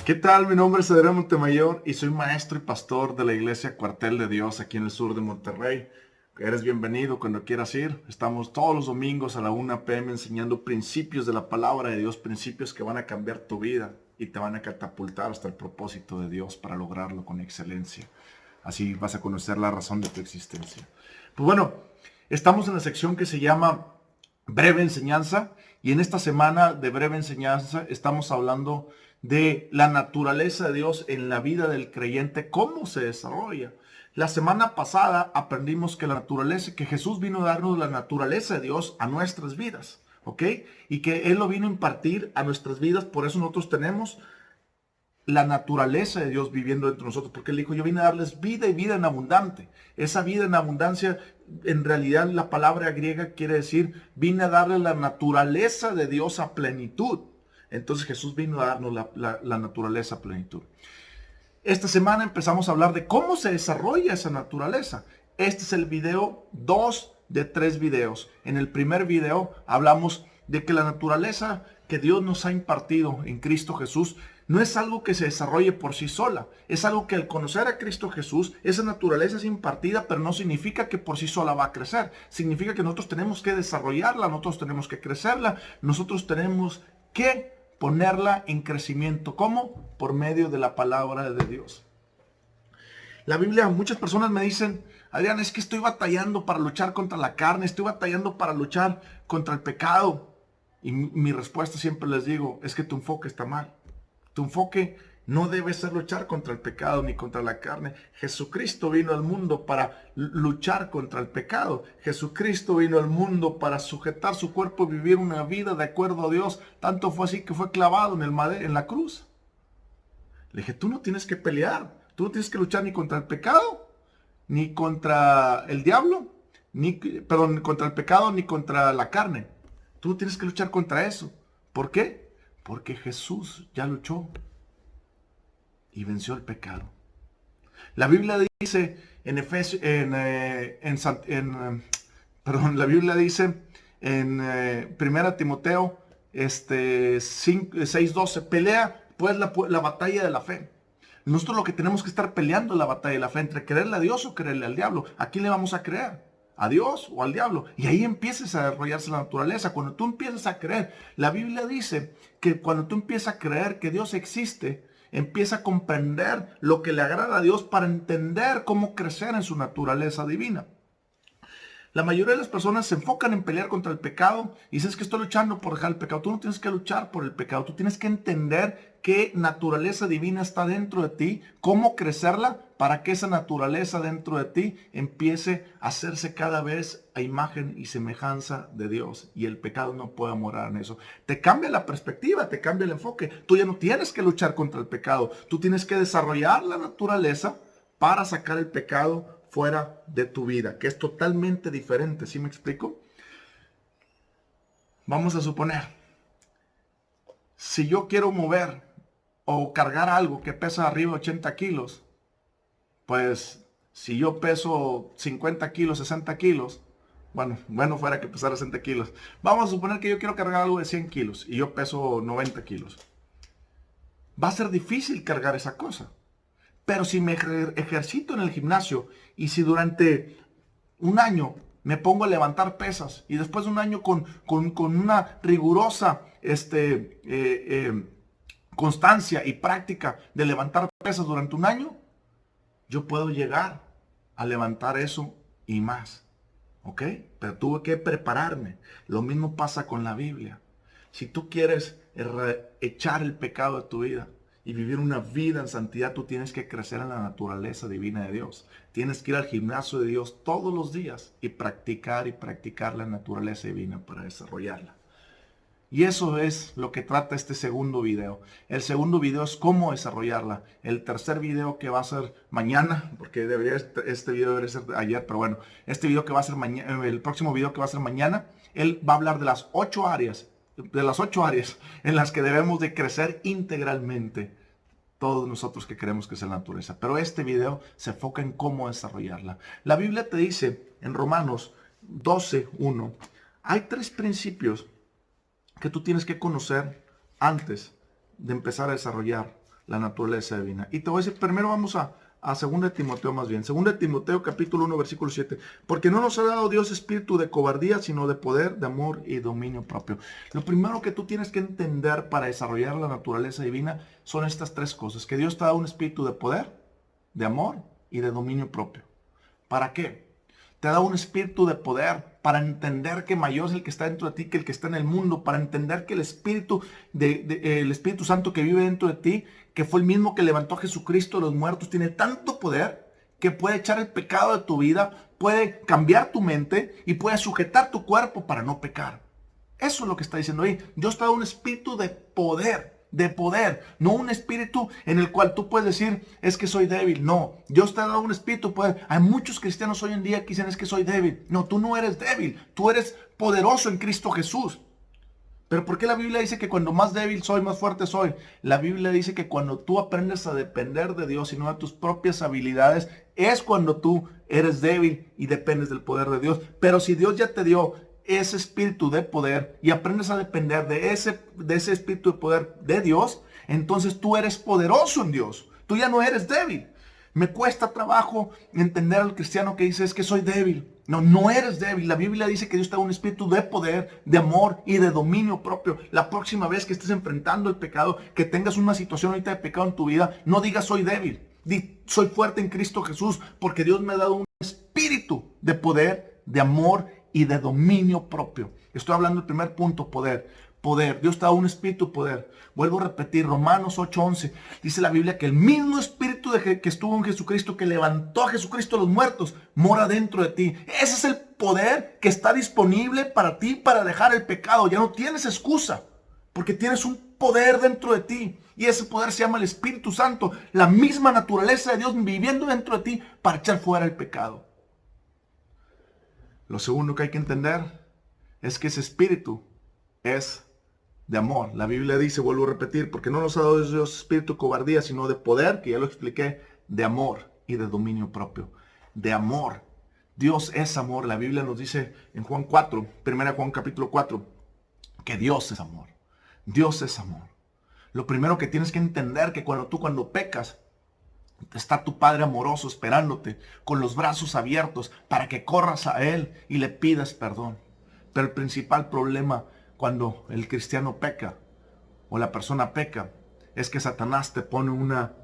¿Qué tal? Mi nombre es Adrián Montemayor y soy maestro y pastor de la Iglesia Cuartel de Dios aquí en el sur de Monterrey. Eres bienvenido cuando quieras ir. Estamos todos los domingos a la 1 p.m. enseñando principios de la palabra de Dios, principios que van a cambiar tu vida y te van a catapultar hasta el propósito de Dios para lograrlo con excelencia. Así vas a conocer la razón de tu existencia. Pues bueno, estamos en la sección que se llama Breve Enseñanza y en esta semana de Breve Enseñanza estamos hablando de la naturaleza de Dios en la vida del creyente, cómo se desarrolla. La semana pasada aprendimos que la naturaleza, que Jesús vino a darnos la naturaleza de Dios a nuestras vidas, ¿ok? Y que Él lo vino a impartir a nuestras vidas, por eso nosotros tenemos la naturaleza de Dios viviendo dentro de nosotros, porque Él dijo, yo vine a darles vida y vida en abundante. Esa vida en abundancia, en realidad la palabra griega quiere decir, vine a darle la naturaleza de Dios a plenitud. Entonces Jesús vino a darnos la naturaleza a plenitud. Esta semana empezamos a hablar de cómo se desarrolla esa naturaleza. Este es el video 2 de 3 videos. En el primer video hablamos de que la naturaleza que Dios nos ha impartido en Cristo Jesús no es algo que se desarrolle por sí sola. Es algo que al conocer a Cristo Jesús, esa naturaleza es impartida, pero no significa que por sí sola va a crecer. Significa que nosotros tenemos que desarrollarla, nosotros tenemos que crecerla, nosotros tenemos que ponerla en crecimiento. ¿Cómo? Por medio de la palabra de Dios. La Biblia, muchas personas me dicen, Adrián, es que estoy batallando para luchar contra la carne, estoy batallando para luchar contra el pecado. Y mi respuesta siempre les digo, es que tu enfoque está mal. Tu enfoque no debe ser luchar contra el pecado ni contra la carne. Jesucristo vino al mundo para luchar contra el pecado. Jesucristo vino al mundo para sujetar su cuerpo y vivir una vida de acuerdo a Dios. Tanto fue así que fue clavado en la cruz. Le dije, tú no tienes que pelear. Tú no tienes que luchar ni contra el pecado, ni contra el diablo, contra el pecado, ni contra la carne. Tú no tienes que luchar contra eso. ¿Por qué? Porque Jesús ya luchó y venció el pecado. La Biblia dice la Biblia dice en 1 Timoteo 6:12, pelea pues la batalla de la fe. Nosotros lo que tenemos que estar peleando es la batalla de la fe, entre creerle a Dios o creerle al diablo. ¿A quién le vamos a creer? ¿A Dios o al diablo? Y ahí empiezas a desarrollarse la naturaleza. Cuando tú empiezas a creer, la Biblia dice que cuando tú empiezas a creer que Dios existe, empieza a comprender lo que le agrada a Dios para entender cómo crecer en su naturaleza divina. La mayoría de las personas se enfocan en pelear contra el pecado y dices que estoy luchando por dejar el pecado. Tú no tienes que luchar por el pecado. Tú tienes que entender qué naturaleza divina está dentro de ti, cómo crecerla para que esa naturaleza dentro de ti empiece a hacerse cada vez a imagen y semejanza de Dios. Y el pecado no puede morar en eso. Te cambia la perspectiva, te cambia el enfoque. Tú ya no tienes que luchar contra el pecado. Tú tienes que desarrollar la naturaleza para sacar el pecado fuera de tu vida, que es totalmente diferente. ¿Sí me explico? Vamos a suponer, si yo quiero mover o cargar algo que pesa arriba de 80 kilos, pues si yo peso 50 kilos, 60 kilos, bueno fuera que pesara 60 kilos, vamos a suponer que yo quiero cargar algo de 100 kilos y yo peso 90 kilos. Va a ser difícil cargar esa cosa. Pero si me ejercito en el gimnasio y si durante un año me pongo a levantar pesas y después de un año con una rigurosa constancia y práctica de levantar pesas durante un año, yo puedo llegar a levantar eso y más. ¿Ok? Pero tuve que prepararme. Lo mismo pasa con la Biblia. Si tú quieres echar el pecado de tu vida y vivir una vida en santidad, tú tienes que crecer en la naturaleza divina de Dios. Tienes que ir al gimnasio de Dios todos los días y practicar la naturaleza divina para desarrollarla. Y eso es lo que trata este segundo video. El segundo video es cómo desarrollarla. El tercer video que va a ser mañana, porque este video debería ser ayer, pero bueno, este video que va a ser mañana, el próximo video que va a ser mañana, él va a hablar de las 8 áreas en las que debemos de crecer integralmente todos nosotros que queremos crecer la naturaleza. Pero este video se enfoca en cómo desarrollarla. La Biblia te dice en Romanos 12:1, hay 3 principios que tú tienes que conocer antes de empezar a desarrollar la naturaleza divina. Y te voy a decir, primero vamos a 2 de Timoteo más bien. 2 de Timoteo capítulo 1 versículo 7. Porque no nos ha dado Dios espíritu de cobardía, sino de poder, de amor y dominio propio. Lo primero que tú tienes que entender para desarrollar la naturaleza divina son estas tres cosas. Que Dios te da un espíritu de poder, de amor y de dominio propio. ¿Para qué? Te da un espíritu de poder para entender que mayor es el que está dentro de ti que el que está en el mundo, para entender que el Espíritu, el Espíritu Santo que vive dentro de ti, que fue el mismo que levantó a Jesucristo de los muertos, tiene tanto poder que puede echar el pecado de tu vida, puede cambiar tu mente y puede sujetar tu cuerpo para no pecar. Eso es lo que está diciendo ahí. Dios te da un espíritu de poder, no un espíritu en el cual tú puedes decir, es que soy débil. No, Dios te ha dado un espíritu de poder. Hay muchos cristianos hoy en día que dicen, es que soy débil. No, tú no eres débil, tú eres poderoso en Cristo Jesús. Pero ¿por qué la Biblia dice que cuando más débil soy, más fuerte soy? La Biblia dice que cuando tú aprendes a depender de Dios y no de tus propias habilidades, es cuando tú eres débil y dependes del poder de Dios. Pero si Dios ya te dio ese espíritu de poder y aprendes a depender de ese espíritu de poder de Dios, entonces tú eres poderoso en Dios. Tú ya no eres débil. Me cuesta trabajo entender al cristiano que dice, es que soy débil. No, no eres débil. La Biblia dice que Dios te da un espíritu de poder, de amor y de dominio propio. La próxima vez que estés enfrentando el pecado, que tengas una situación ahorita de pecado en tu vida, no digas soy débil. Di, soy fuerte en Cristo Jesús, porque Dios me ha dado un espíritu de poder, de amor y de dominio propio. Estoy hablando del primer punto, poder. Poder. Dios te da un espíritu de poder. Vuelvo a repetir, Romanos 8:11. Dice la Biblia que el mismo espíritu que estuvo en Jesucristo, que levantó a Jesucristo de los muertos, mora dentro de ti. Ese es el poder que está disponible para ti para dejar el pecado. Ya no tienes excusa, porque tienes un poder dentro de ti. Y ese poder se llama el Espíritu Santo. La misma naturaleza de Dios viviendo dentro de ti para echar fuera el pecado. Lo segundo que hay que entender es que ese espíritu es de amor. La Biblia dice, vuelvo a repetir, porque no nos ha dado Dios espíritu de cobardía, sino de poder, que ya lo expliqué, de amor y de dominio propio. De amor. Dios es amor. La Biblia nos dice en Juan 4, 1 Juan capítulo 4, que Dios es amor. Dios es amor. Lo primero que tienes que entender que cuando pecas, está tu Padre amoroso esperándote con los brazos abiertos para que corras a Él y le pidas perdón. Pero el principal problema cuando el cristiano peca o la persona peca es que Satanás te pone una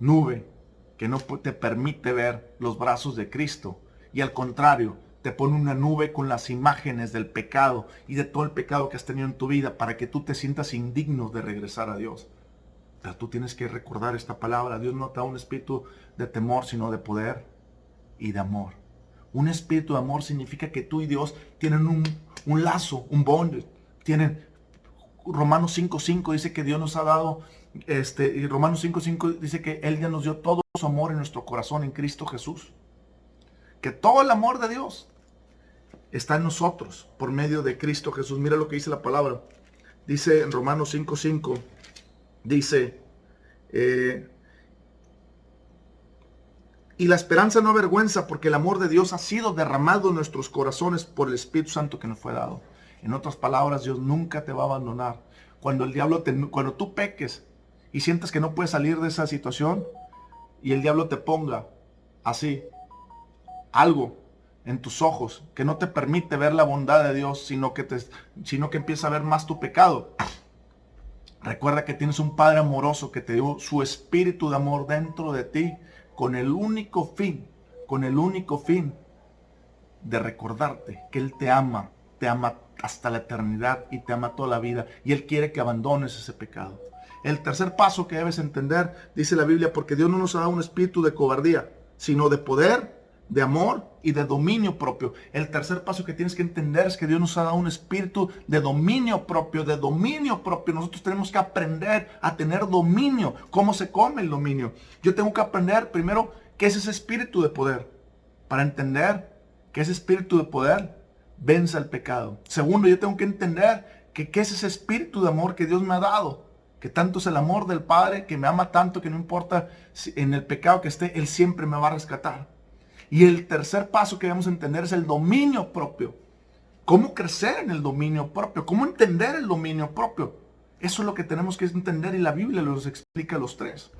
nube que no te permite ver los brazos de Cristo, y al contrario, te pone una nube con las imágenes del pecado y de todo el pecado que has tenido en tu vida para que tú te sientas indigno de regresar a Dios. Pero tú tienes que recordar esta palabra. Dios no te da un espíritu de temor, sino de poder y de amor. Un espíritu de amor significa que tú y Dios tienen un lazo, un bond. Romanos 5:5 dice que Dios nos ha dado, y Romanos 5:5 dice que Él ya nos dio todo su amor en nuestro corazón en Cristo Jesús. Que todo el amor de Dios está en nosotros por medio de Cristo Jesús. Mira lo que dice la palabra. Dice en Romanos 5:5, dice, y la esperanza no avergüenza, porque el amor de Dios ha sido derramado en nuestros corazones por el Espíritu Santo que nos fue dado. En otras palabras, Dios nunca te va a abandonar. Cuando tú peques y sientas que no puedes salir de esa situación, y el diablo te ponga así algo en tus ojos que no te permite ver la bondad de Dios, sino que empieza a ver más tu pecado. Recuerda que tienes un Padre amoroso que te dio su espíritu de amor dentro de ti con el único fin de recordarte que Él te ama hasta la eternidad y te ama toda la vida, y Él quiere que abandones ese pecado. El tercer paso que debes entender, dice la Biblia, porque Dios no nos ha dado un espíritu de cobardía, sino de poder, de amor y de dominio propio. El tercer paso que tienes que entender es que Dios nos ha dado un espíritu de dominio propio, Nosotros tenemos que aprender a tener dominio. ¿Cómo se come el dominio? Yo tengo que aprender primero qué es ese espíritu de poder, para entender que ese espíritu de poder vence el pecado. Segundo, yo tengo que entender que qué es ese espíritu de amor que Dios me ha dado, que tanto es el amor del Padre, que me ama tanto que no importa en el pecado que esté, Él siempre me va a rescatar. Y el tercer paso que debemos entender es el dominio propio. ¿Cómo crecer en el dominio propio? ¿Cómo entender el dominio propio? Eso es lo que tenemos que entender y la Biblia los explica los tres.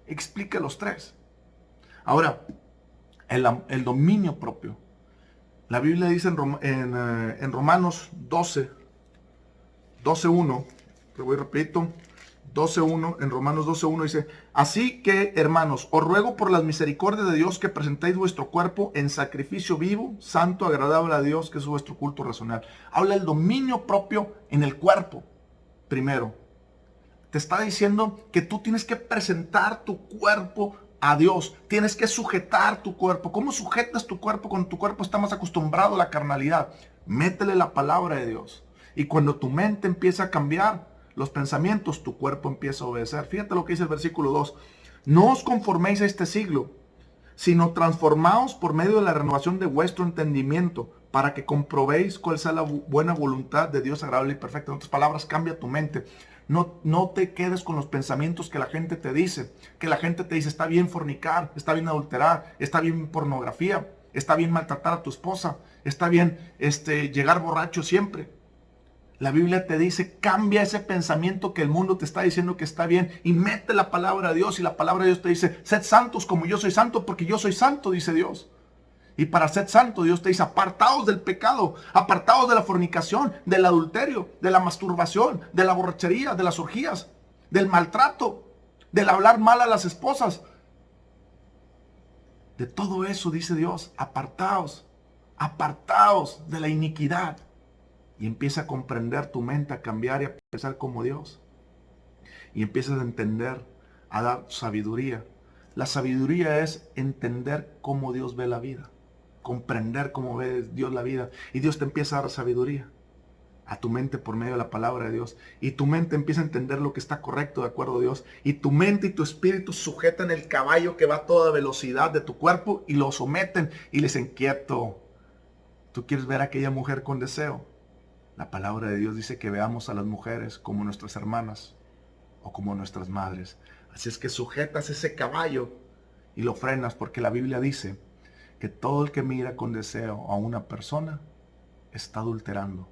Explica los tres. Ahora, el dominio propio. La Biblia dice en Romanos 12:1, te voy repito, 12:1, en Romanos 12:1 dice, así que, hermanos, os ruego por las misericordias de Dios que presentéis vuestro cuerpo en sacrificio vivo, santo, agradable a Dios, que es vuestro culto racional. Habla del dominio propio en el cuerpo, primero. Te está diciendo que tú tienes que presentar tu cuerpo a Dios. Tienes que sujetar tu cuerpo. ¿Cómo sujetas tu cuerpo cuando tu cuerpo está más acostumbrado a la carnalidad? Métele la palabra de Dios. Y cuando tu mente empieza a cambiar los pensamientos, tu cuerpo empieza a obedecer. Fíjate lo que dice el versículo 2. No os conforméis a este siglo, sino transformaos por medio de la renovación de vuestro entendimiento, para que comprobéis cuál sea la buena voluntad de Dios agradable y perfecta. En otras palabras, cambia tu mente. No te quedes con los pensamientos que la gente te dice. Que la gente te dice, está bien fornicar, está bien adulterar, está bien pornografía, está bien maltratar a tu esposa, está bien llegar borracho siempre. La Biblia te dice, cambia ese pensamiento que el mundo te está diciendo que está bien y mete la palabra de Dios, y la palabra de Dios te dice, sed santos como yo soy santo, porque yo soy santo, dice Dios. Y para ser santo, Dios te dice, apartaos del pecado, apartaos de la fornicación, del adulterio, de la masturbación, de la borrachería, de las orgías, del maltrato, del hablar mal a las esposas. De todo eso, dice Dios, apartaos, apartaos de la iniquidad. Y empieza a comprender tu mente, a cambiar y a pensar como Dios. Y empiezas a entender, a dar sabiduría. La sabiduría es entender cómo Dios ve la vida. Comprender cómo ve Dios la vida. Y Dios te empieza a dar sabiduría a tu mente por medio de la palabra de Dios. Y tu mente empieza a entender lo que está correcto de acuerdo a Dios. Y tu mente y tu espíritu sujetan el caballo que va a toda velocidad de tu cuerpo y lo someten y les dicen, quieto. ¿Tú quieres ver a aquella mujer con deseo? La palabra de Dios dice que veamos a las mujeres como nuestras hermanas o como nuestras madres. Así es que sujetas ese caballo y lo frenas, porque la Biblia dice que todo el que mira con deseo a una persona está adulterando.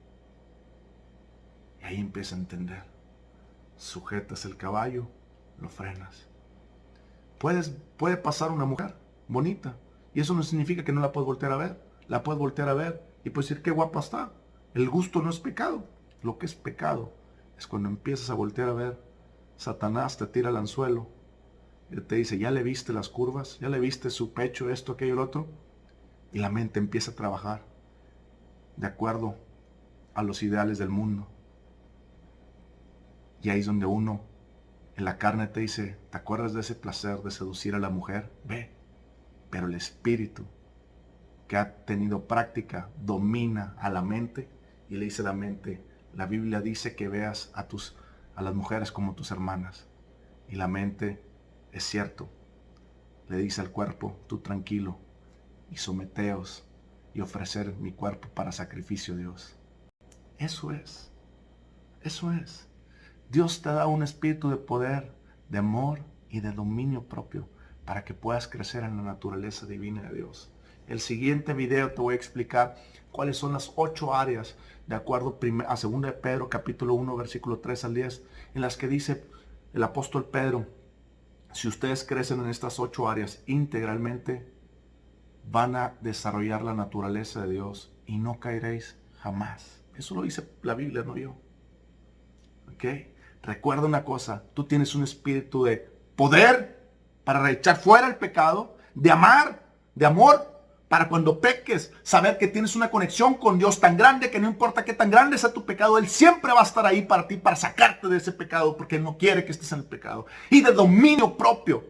Y ahí empieza a entender. Sujetas el caballo, lo frenas. Puede pasar una mujer bonita y eso no significa que no la puedes voltear a ver. La puedes voltear a ver y puedes decir qué guapa está. El gusto no es pecado. Lo que es pecado es cuando empiezas a voltear a ver. Satanás te tira al anzuelo y te dice, ¿ya le viste las curvas? ¿Ya le viste su pecho, esto, aquello, el otro? Y la mente empieza a trabajar de acuerdo a los ideales del mundo. Y ahí es donde uno, en la carne, te dice, ¿te acuerdas de ese placer de seducir a la mujer? Ve. Pero el espíritu que ha tenido práctica domina a la mente y le dice a la mente, la Biblia dice que veas a las mujeres como tus hermanas. Y la mente, es cierto, le dice al cuerpo, tú tranquilo y someteos y ofrecer mi cuerpo para sacrificio a Dios. Eso es. Dios te da un espíritu de poder, de amor y de dominio propio para que puedas crecer en la naturaleza divina de Dios. El siguiente video te voy a explicar cuáles son las 8 áreas, de acuerdo a 2 de Pedro, capítulo 1, versículo 3 al 10, en las que dice el apóstol Pedro, si ustedes crecen en estas 8 áreas integralmente, van a desarrollar la naturaleza de Dios y no caeréis jamás. Eso lo dice la Biblia, no yo. ¿Ok? Recuerda una cosa, tú tienes un espíritu de poder para echar fuera el pecado, de amar, de amor, para cuando peques, saber que tienes una conexión con Dios tan grande que no importa qué tan grande sea tu pecado, Él siempre va a estar ahí para ti, para sacarte de ese pecado, porque Él no quiere que estés en el pecado. Y de dominio propio,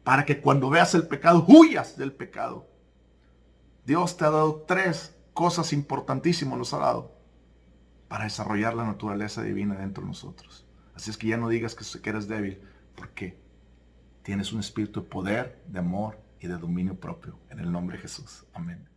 para que cuando veas el pecado, huyas del pecado. Dios te ha dado 3 cosas importantísimas, nos ha dado para desarrollar la naturaleza divina dentro de nosotros. Así es que ya no digas que eres débil, porque tienes un espíritu de poder, de amor y de dominio propio. En el nombre de Jesús. Amén.